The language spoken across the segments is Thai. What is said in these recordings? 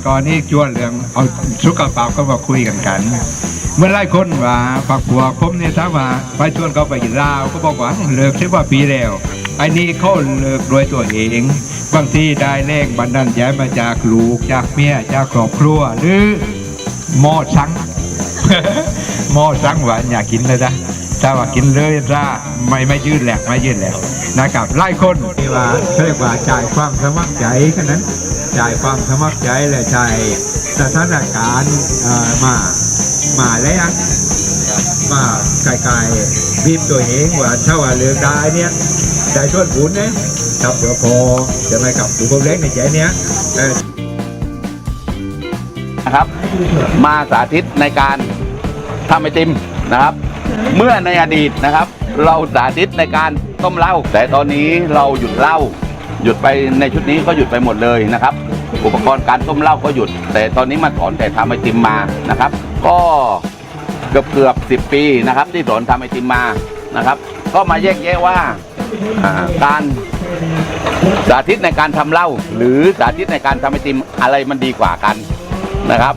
ก่อนนี่จวนเรื่องเอาสุขภาพก็มาคุยกันเมื่อไล่คนว่าฝักบัวผมเนี่ยถ้าว่าไปชวนเขาไปกินเหล้าก็บอกว่าเลิก10 กว่าปีแล้วไอ้นี่เขาเลิกโดยตัวเองบางทีได้แรงบันดาลใจมาจากลูกจากเมียจากครอบครัวหรือหม้อสัง หม้อสังว่าอยากกินเลยนะถ้าว่ากินเลยจ้าไม่ยืดแหลกนะครับไล่คนที่ว่าเรียกว่าจ่ายความสมัครใจกันนั้นจ่ายความสมัครใจและจ่ายสถานการณ์มาแล้วมาไกลๆบีบตัวเองว่าถ้าว่าเลือกได้เนี่ยได้ช่วยบุญเนี่ยครับเพื่อพอจะไม่กับบุคคลเล็กในใจเนี้ยนะครับมาสาธิตในการทำไอติมนะครับเมื่อในอดีตนะครับเราสาธิตในการต้มเหล้าแต่ตอนนี้เราหยุดเหล้าหยุดไปในชุดนี้ก็หยุดไปหมดเลยนะครับอุปกรณ์การต้มเหล้าก็หยุดแต่ตอนนี้มาสอนแต่ทำไอติมมานะครับก็เกือบ10 ปีนะครับที่สอนทำไอติมมานะครับก็มาแยกแยะว่าการสาธิตในการทำเหล้าหรือสาธิตในการทำไอติมอะไรมันดีกว่ากันนะครับ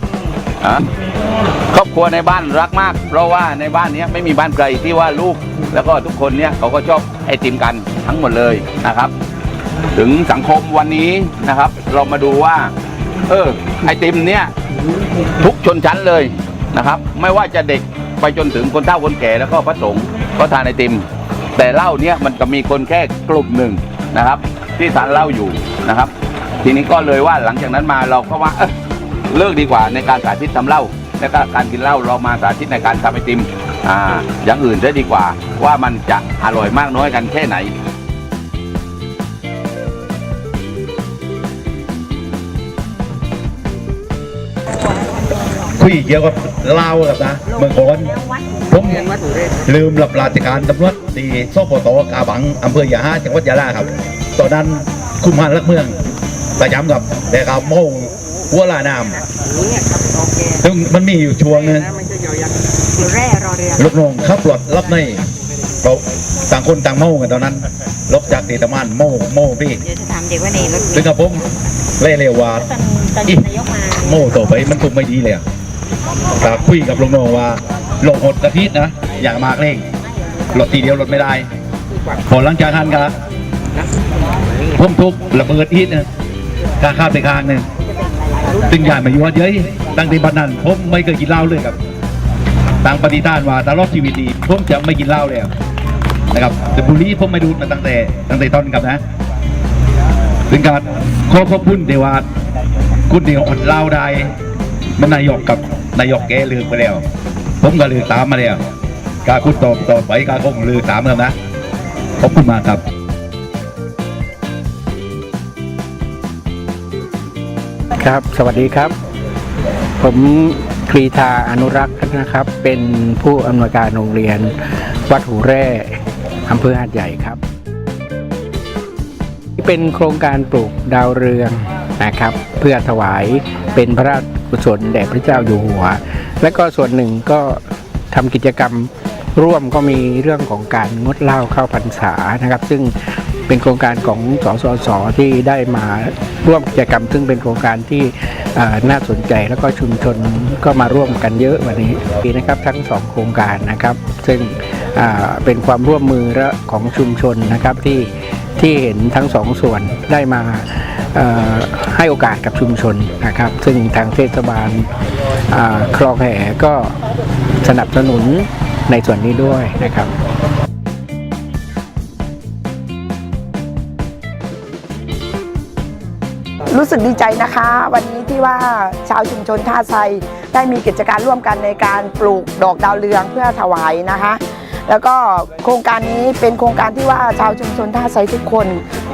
ครอบครัวในบ้านรักมากเพราะว่าในบ้านนี้ไม่มีบ้านไกลที่ว่าลูกแล้วก็ทุกคนเนี่ยเขาก็ชอบไอติมกันทั้งหมดเลยนะครับถึงสังคมวันนี้นะครับเรามาดูว่าไอติมเนี่ยทุกชนชั้นเลยนะครับไม่ว่าจะเด็กไปจนถึงคนเฒ่าคนแก่แล้วก็พระสงฆ์ก็ทานไอติมแต่เหล้าเนี่ยมันจะมีคนแค่กลุ่มหนึ่งนะครับที่ทานเหล้าอยู่นะครับทีนี้ก็เลยว่าหลังจากนั้นมาเราก็ว่าเลิกดีกว่าในการสาธิตทำเหล้าและก็การกินเหล้าเรามาสาธิตในการทำไอติมอย่างอื่นได้ดีกว่าว่ามันจะอร่อยมากน้อยกันแค่ไหนคุยเกี่ยวกับเหล้าครับนะเมืองก่อนผมลืมรับราชการตำรวจที่สพตกาบังอำเภอยาฮาจังหวัดยะลาครับตอนนั้นคุมหานลักเมืองประจำกับแต่ครับโม่หัวลาน้ำซึ่งมันมีอยู่ช่วงนึงลูกน้องขับรถรับในเราต่างคนต่างโม่กันตอนนั้นลบจากตีตะมันโม่พี่ซึ่งกับผมเล่ๆว่าโม่ต่อไปมันคงไม่ดีเลยแต่คุยกับลูกน้องว่าลงหดกระพิษนะอย่างมากเร่งรถทีเดียวรถไม่ได้พอหลังจากนั้นกันผมทุบระเบิดอีกนะกาข้ามไปข้างหนึ่งตึงใหญ่มาอยู่ว่าเยอะตั้งแต่บัดนั้นผมไม่เคยกินเหล้าเลยครับต่างปฏิทานว่าตลอดชีวิตดีผมจะไม่กินเหล้าเลยนะครับแต่บุหรี่ผมไม่ดูดมาตั้งแต่ตอนกับนะถึงการขอบคุณเดวาคุณเดียวอดเหล้าได้มันนายกกับนายกแกเลือกไปแล้วผมก็เลือกตามมาแล้วการคุณต่อไปการคงเลือกตามกันนะขอบคุณมากครับครับสวัสดีครับผมกรีธาอนุรักษ์นะครับเป็นผู้อำนวยการโรงเรียนวัดหูแร่อำเภอหาดใหญ่ครับเป็นโครงการปลูกดาวเรืองนะครับเพื่อถวายเป็นพระราชกุศลแด่พระเจ้าอยู่หัวและก็ส่วนหนึ่งก็ทำกิจกรรมร่วมก็มีเรื่องของการงดเหล้าเข้าพรรษานะครับซึ่งเป็นโครงการของสสส.ที่ได้มาร่วมกิจกรรมซึ่งเป็นโครงการที่น่าสนใจแล้วก็ชุมชนก็มาร่วมกันเยอะวันนี้นะครับทั้ง2โครงการนะครับซึ่งเป็นความร่วมมือของชุมชนนะครับที่เห็นทั้ง2ส่วนได้มาให้โอกาสกับชุมชนนะครับซึ่งทางเทศบาลคลองแหก็สนับสนุนในส่วนนี้ด้วยนะครับรู้สึกดีใจนะคะวันนี้ที่ว่าชาวชุมชนท่าไทรได้มีกิจการร่วมกันในการปลูกดอกดาวเรืองเพื่อถวายนะคะแล้วก็โครงการนี้เป็นโครงการที่ว่าชาวชุมชนท่าไทรทุกคน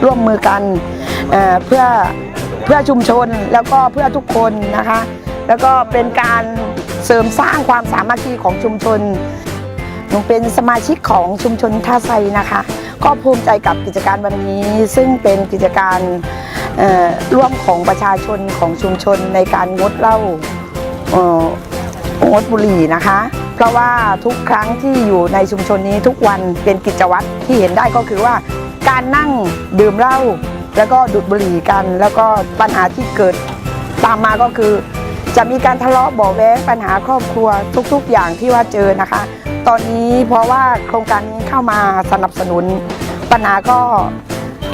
ร่วมมือกันเพื่อชุมชนแล้วก็เพื่อทุกคนนะคะแล้วก็เป็นการเสริมสร้างความสามัคคีของชุมชนหนูเป็นสมาชิกของชุมชนท่าไทรนะคะก็ภูมิใจกับกิจการวันนี้ซึ่งเป็นกิจการร่วมของประชาชนของชุมชนในการงดเหล้างดบุหรี่นะคะเพราะว่าทุกครั้งที่อยู่ในชุมชนนี้ทุกวันเป็นกิจวัตรที่เห็นได้ก็คือว่าการนั่งดื่มเหล้าแล้วก็ดูดบุหรี่กันแล้วก็ปัญหาที่เกิด ตามมาก็คือ จะมีการทะเลาะเบาะแว้งปัญหาครอบครัวทุกๆอย่างที่ว่าเจอนะคะ ตอนนี้เพราะว่าโครงการนี้เข้ามาสนับสนุนปัญหาก็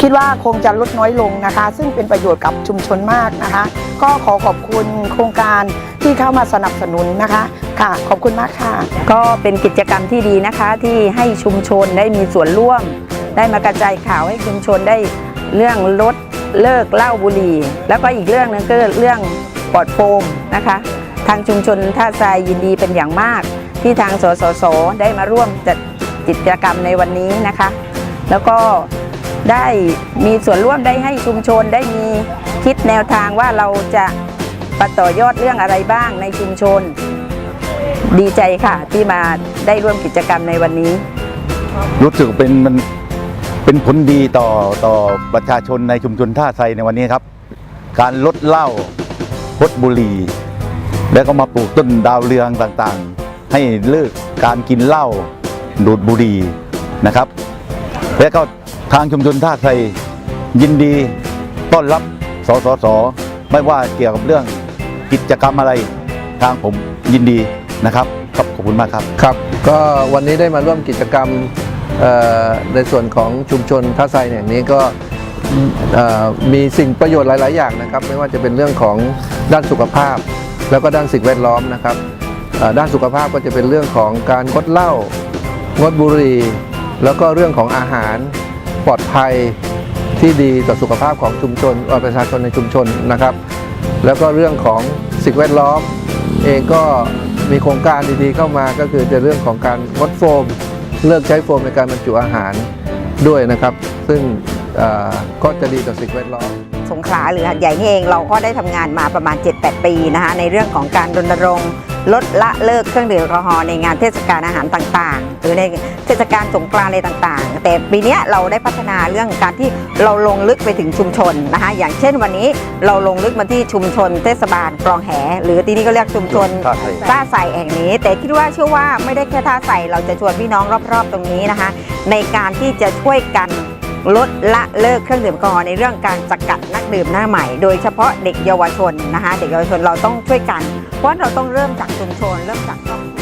คิดว่าคงจะลดน้อยลงนะคะ ซึ่งเป็นประโยชน์กับชุมชนมากนะคะ ก็ขอขอบคุณโครงการที่เข้ามาสนับสนุนนะคะค่ะขอบคุณมากค่ะ ก็เป็นกิจกรรมที่ดีนะคะที่ให้ชุมชนได้มีส่วนร่วม ได้มากระจายข่าวให้ชุมชนได้เรื่องลดเลิกเหล้าบุหรี่แล้วก็อีกเรื่องหนึงก็เรื่องปลอดโฟมนะคะ ทางชุมชนท่าทรายยินดีเป็นอย่างมาก ที่ทางสสสได้มาร่วมจัดกิจกรรมในวันนี้นะคะ แล้วก็ได้มีส่วนร่วมได้ให้ชุมชนได้มีคิดแนวทางว่าเราจะต่อยอดเรื่องอะไรบ้างในชุมชน ดีใจค่ะที่มาได้ร่วมกิจกรรมในวันนี้ รู้สึกเป็นผลดีต่อประชาชนในชุมชนท่าไทรในวันนี้ครับ การลดเหล้าลดบุหรี่แล้วก็มาปลูกต้นดาวเรืองต่างๆ ให้เลิกการกินเหล้าดูดบุหรี่นะครับ และก็ทางชุมชนท่าไทรยินดีต้อนรับสสสไม่ว่าเกี่ยวกับเรื่องกิจกรรมอะไรทางผมยินดีนะครับขอบคุณมากครับ ครับก็วันนี้ได้มาร่วมกิจกรรมในส่วนของชุมชนท่าไทรแห่งนี้ก็มีสิ่งประโยชน์หลาย ๆ อย่างนะครับไม่ว่าจะเป็นเรื่องของด้านสุขภาพแล้วก็ด้านสิ่งแวดล้อมนะครับด้านสุขภาพก็จะเป็นเรื่องของการงดเหล้างดบุหรี่แล้วก็เรื่องของอาหารปลอดภัยที่ดีต่อสุขภาพของชุมชนประชาชนในชุมชนนะครับแล้วก็เรื่องของสิ่งแวดล้อมเองก็มีโครงการดีๆเข้ามาก็คือในเรื่องของการงดโฟมเลิกใช้โฟมในการบรรจุอาหารด้วยนะครับซึ่งก็จะดีต่อสิ่งแวดล้อม สงขลาหรือหัดใหญ่นี่เองเราก็ได้ทำงานมาประมาณ 7-8 ปีนะคะในเรื่องของการรณรงค์ลดละเลิกเครื่องดื่มแอลกอฮอล์ในงานเทศกาลอาหารต่างๆหรือในเทศกาลสงกรานต์อะไรต่างๆแต่ปีนี้เราได้พัฒนาเรื่องการที่เราลงลึกไปถึงชุมชนนะคะอย่างเช่นวันนี้เราลงลึกมาที่ชุมชนเทศบาลคลองแหหรือที่นี่ก็เรียกชุมชนท่าไทรแห่งนี้แต่คิดว่าเชื่อว่าไม่ได้แค่ท่าไทรเราจะชวนพี่น้องรอบๆตรงนี้นะคะในการที่จะช่วยกันลดละเลิกเครื่องดื่มแอลกอฮอล์ในเรื่องการสกัดนักดื่มหน้าใหม่โดยเฉพาะเด็กเยาวชนนะคะเด็กเยาวชนเราต้องช่วยกันเพราะเราต้องเริ่มจากชุมชนเริ่มจากครอบครัว